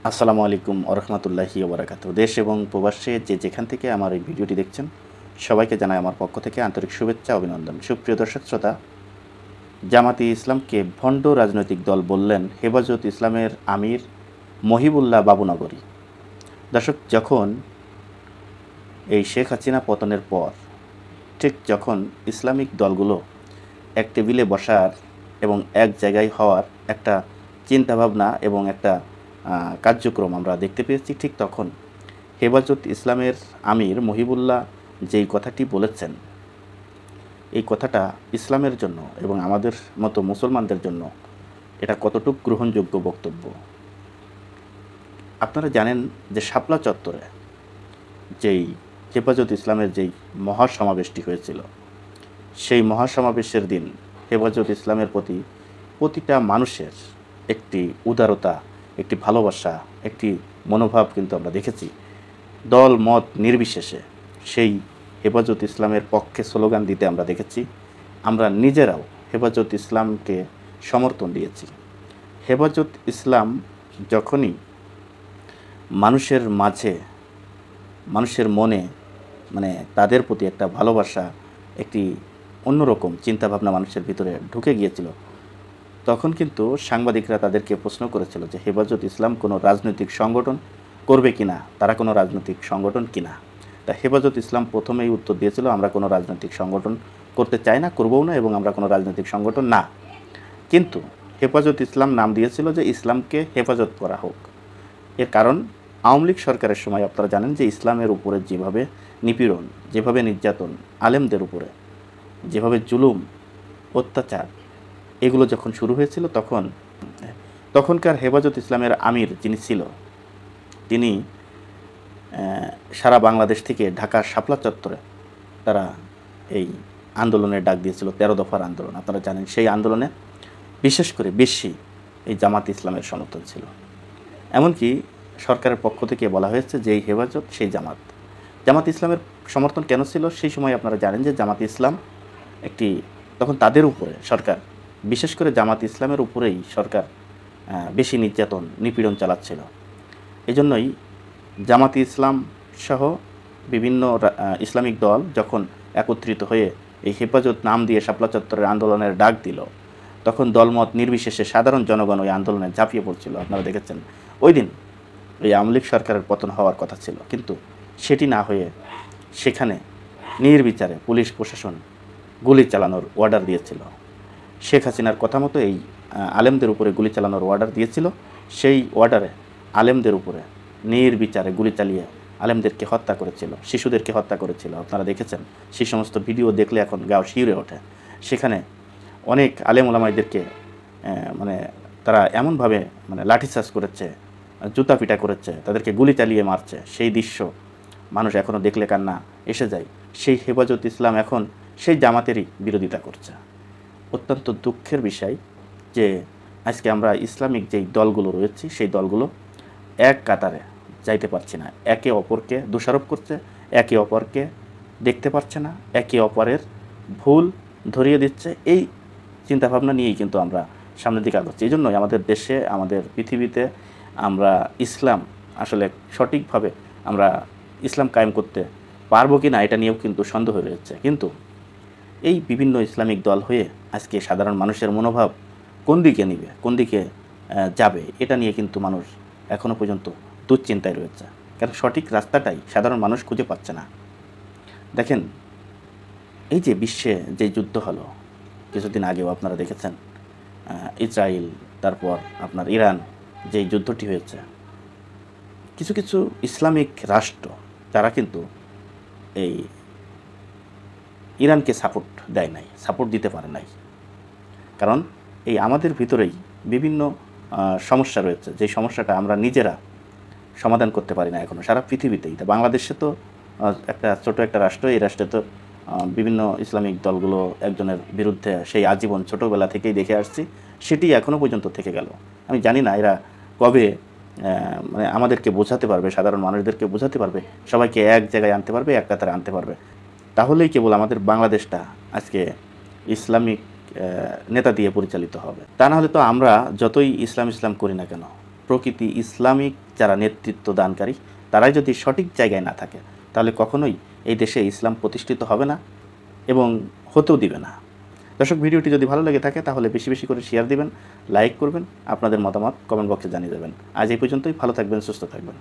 আসসালামু আলাইকুম ওরহমতুল্লাহি ওবরাকাতুহু। দেশ এবং প্রবাসে যে যেখান থেকে আমার এই ভিডিওটি দেখছেন সবাইকে জানাই আমার পক্ষ থেকে আন্তরিক শুভেচ্ছা অভিনন্দন। সুপ্রিয় দর্শক শ্রোতা, জামাতে ইসলামকে ভণ্ড রাজনৈতিক দল বললেন হেফাজত ইসলামের আমির মহিবুল্লাহ বাবুনগরী। দর্শক, যখন এই শেখ হাসিনা পতনের পর ঠিক যখন ইসলামিক দলগুলো এক টেবিলে বসার এবং এক জায়গায় হওয়ার একটা চিন্তাভাবনা এবং একটা কার্যক্রম আমরা দেখতে পেয়েছি, ঠিক তখন হেফাজত ইসলামের আমির মহিবুল্লাহ যেই কথাটি বলেছেন, এই কথাটা ইসলামের জন্য এবং আমাদের মতো মুসলমানদের জন্য এটা কতটুক গ্রহণযোগ্য বক্তব্য। আপনারা জানেন যে শাপলা চত্বরে যেই হেফাজত ইসলামের যেই মহাসমাবেশটি হয়েছিল, সেই মহাসমাবেশের দিন হেফাজত ইসলামের প্রতি প্রতিটা মানুষের একটি উদারতা, একটি ভালোবাসা, একটি মনোভাব কিন্তু আমরা দেখেছি। দল মত নির্বিশেষে সেই হেফাজত ইসলামের পক্ষে স্লোগান দিতে আমরা দেখেছি। আমরা নিজেরাও হেফাজত ইসলামকে সমর্থন দিয়েছি। হেফাজত ইসলাম যখনই মানুষের মাঝে, মানুষের মনে তাদের প্রতি একটা ভালোবাসা, একটি অন্যরকম চিন্তাভাবনা মানুষের ভিতরে ঢুকে গিয়েছিল, তখন কিন্তু সাংবাদিকরা তাদেরকে প্রশ্ন করেছিল যে হেফাজত ইসলাম কোনো রাজনৈতিক সংগঠন করবে কিনা, তারা কোনো রাজনৈতিক সংগঠন কিনা। তা হেফাজত ইসলাম প্রথমেই উত্তর দিয়েছিল, আমরা কোনো রাজনৈতিক সংগঠন করতে চাই না, করবও না, এবং আমরা কোনো রাজনৈতিক সংগঠন না। কিন্তু হেফাজত ইসলাম নাম দিয়েছিল যে ইসলামকে হেফাজত করা হোক। এর কারণ আওয়ামী লীগ সরকারের সময় আপনারা জানেন যে ইসলামের উপরে যেভাবে নিপীড়ন, যেভাবে নির্যাতন, আলেমদের উপরে যেভাবে জুলুম, অত্যাচার, এগুলো যখন শুরু হয়েছিল, তখনকার হেফাজত ইসলামের আমির যিনি ছিল, তিনি সারা বাংলাদেশ থেকে ঢাকার শাপলা চত্বরে তারা এই আন্দোলনের ডাক দিয়েছিল, 13 দফার আন্দোলন। আপনারা জানেন সেই আন্দোলনে বিশেষ করে বেশি এই জামাত ইসলামের সমর্থন ছিল। এমনকি সরকারের পক্ষ থেকে বলা হয়েছে যে এই হেফাজত সেই জামাত ইসলামের সমর্থন কেন ছিল সেই সময় আপনারা জানেন যে জামাত ইসলাম তখন তাদের উপরে সরকার, বিশেষ করে জামাত ইসলামের উপরেই সরকার বেশি নির্যাতন, নিপীড়ন চালাচ্ছিল। এই জন্যই জামাত ইসলাম সহ বিভিন্ন ইসলামিক দল যখন একত্রিত হয়ে এই হেফাজত নাম দিয়ে শাপলা চত্বরের আন্দোলনের ডাক দিল, তখন দলমত নির্বিশেষে সাধারণ জনগণ ওই আন্দোলনে ঝাঁপিয়ে পড়ছিল। আপনারা দেখেছেন ওই দিন এই আওয়ামী লীগ সরকারের পতন হওয়ার কথা ছিল, কিন্তু সেটি না হয়ে সেখানে নির্বিচারে পুলিশ প্রশাসন গুলি চালানোর অর্ডার দিয়েছিল। শেখ হাসিনার কথা মতো এই আলেমদের উপরে গুলি চালানোর অর্ডার দিয়েছিল। সেই অর্ডারে আলেমদের উপরে নির্বিচারে গুলি চালিয়ে আলেমদেরকে হত্যা করেছিল, শিশুদেরকে হত্যা করেছিল। আপনারা দেখেছেন, সেই সমস্ত ভিডিও দেখলে এখন গাও শিউরে ওঠে। সেখানে অনেক আলেম ওলামাইদেরকে তারা এমনভাবে লাঠিচার্জ করেছে, জুতা পিটা করেছে, তাদেরকে গুলি চালিয়ে মারছে। সেই দৃশ্য মানুষ এখনও দেখলে কান্না এসে যায়। সেই হেফাজত ইসলাম এখন সেই জামাতেরই বিরোধিতা করছে। অত্যন্ত দুঃখের বিষয় যে আজকে আমরা ইসলামিক যেই দলগুলো রয়েছে সেই দলগুলো এক কাতারে যাইতে পারছে না, একে অপরকে দোষারোপ করছে, একে অপরকে দেখতে পারছে না, একে অপরের ভুল ধরিয়ে দিচ্ছে। এই চিন্তাভাবনা নিয়েই কিন্তু আমরা সামনের দিকে আগাচ্ছি। এই জন্যই আমাদের দেশে, আমাদের পৃথিবীতে আমরা ইসলাম আসলে সঠিকভাবে আমরা ইসলাম কায়েম করতে পারবো কি না এটা নিয়েও কিন্তু সন্দেহ রয়েছে। কিন্তু এই বিভিন্ন ইসলামিক দল হয়ে আজকে সাধারণ মানুষের মনোভাব কোন দিকে নিবে, কোন দিকে যাবে, এটা নিয়ে কিন্তু মানুষ এখনও পর্যন্ত দুশ্চিন্তায় রয়েছে। কারণ সঠিক রাস্তাটাই সাধারণ মানুষ খুঁজে পাচ্ছে না। দেখেন, এই যে বিশ্বে যে যুদ্ধ হলো কিছুদিন আগেও আপনারা দেখেছেন, ইসরায়েল, তারপর আপনার ইরান, যেই যুদ্ধটি হয়েছে, কিছু কিছু ইসলামিক রাষ্ট্র তারা কিন্তু এই ইরানকে সাপোর্ট দেয় নাই, সাপোর্ট দিতে পারে নাই। কারণ এই আমাদের ভিতরেই বিভিন্ন সমস্যা রয়েছে, যে সমস্যাটা আমরা নিজেরা সমাধান করতে পারি না এখনও সারা পৃথিবীতেই। তা বাংলাদেশে তো ছোট একটা রাষ্ট্র, এই রাষ্ট্রে তো বিভিন্ন ইসলামিক দলগুলো একজনের বিরুদ্ধে সেই আজীবন ছোটোবেলা থেকেই দেখে আসছি, সেটি এখনও পর্যন্ত থেকে গেল। আমি জানি না এরা কবে আমাদেরকে বোঝাতে পারবে, সাধারণ মানুষদেরকে বোঝাতে পারবে, সবাইকে এক জায়গায় আনতে পারবে, এক কাতারে আনতে পারবে। তাহলেই কেবল আমাদের বাংলাদেশটা আজকে ইসলামিক নেতা দিয়ে পরিচালিত হবে। তা না হলে তো আমরা যতই ইসলাম করি না কেন, প্রকৃতি ইসলামিক যারা নেতৃত্ব দানকারী তারাই যদি সঠিক জায়গায় না থাকে তাহলে কখনোই এই দেশে ইসলাম প্রতিষ্ঠিত হবে না এবং হতেও দিবে না। দর্শক, ভিডিওটি যদি ভালো লেগে থাকে তাহলে বেশি বেশি করে শেয়ার দিবেন, লাইক করবেন, আপনাদের মতামত কমেন্ট বক্সে জানিয়ে দেবেন। আজ এই পর্যন্তই। ভালো থাকবেন, সুস্থ থাকবেন।